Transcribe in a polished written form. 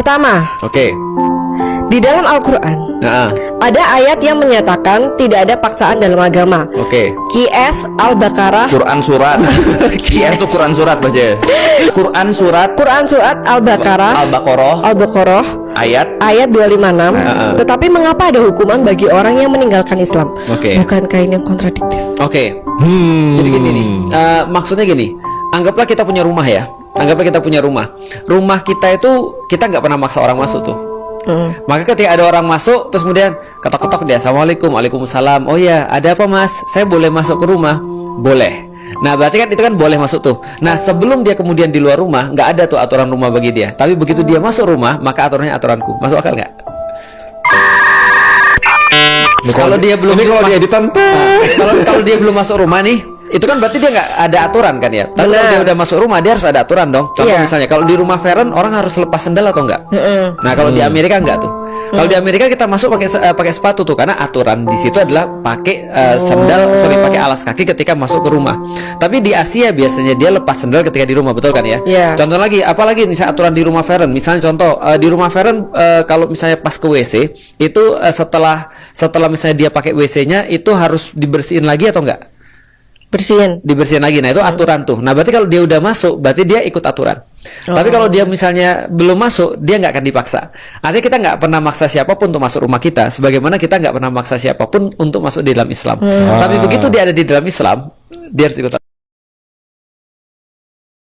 Pertama, Oke. di dalam Al-Quran Nah, ada ayat yang menyatakan tidak ada paksaan dalam agama. oke. QS Al-Baqarah. Quran surat. QR tuh Quran surat baca. Quran surat Quran surat Al-Baqarah Al-Baqarah ayat ayat 256. Nah. Tetapi mengapa ada hukuman bagi orang yang meninggalkan Islam? Oke. Bukankah ini yang kontradiktif? Oke. Jadi gini nih. Maksudnya gini. Anggaplah kita punya rumah ya. Anggaplah kita punya rumah. Rumah kita itu kita nggak pernah maksa orang masuk tuh. Maka ketika ada orang masuk, terus kemudian ketok-ketok dia, Assalamualaikum, Waalaikumsalam. Oh ya, ada apa mas? Saya boleh masuk ke rumah? Boleh. Nah berarti kan itu kan boleh masuk tuh. Nah sebelum dia kemudian di luar rumah, nggak ada tuh aturan rumah bagi dia. Tapi begitu dia masuk rumah, maka aturannya aturanku. Masuk akal nggak? Kalau dia belum kalau dia ditantang. kalau dia belum masuk rumah nih, itu kan berarti dia nggak ada aturan kan ya. Tapi kalau Benar. dia udah masuk rumah, dia harus ada aturan dong. Contoh Iya. misalnya kalau di rumah Feren orang harus lepas sendal atau enggak? Nah kalau di Amerika enggak tuh. Kalau di Amerika kita masuk pakai sepatu tuh karena aturan di situ adalah pakai pakai alas kaki ketika masuk ke rumah. Tapi di Asia biasanya dia lepas sendal ketika di rumah, betul kan ya? Iya. Contoh lagi, apalagi misalnya aturan di rumah Feren. Misalnya contoh di rumah Feren kalau misalnya pas ke WC itu setelah misalnya dia pakai WC-nya itu harus dibersihin lagi atau enggak? Dibersihin lagi. Nah itu aturan tuh. Nah berarti kalau dia udah masuk berarti dia ikut aturan. Tapi kalau dia misalnya belum masuk, dia nggak akan dipaksa. Artinya kita nggak pernah maksa siapapun untuk masuk rumah kita, sebagaimana kita nggak pernah maksa siapapun untuk masuk di dalam Islam. Tapi begitu dia ada di dalam Islam, dia harus ikut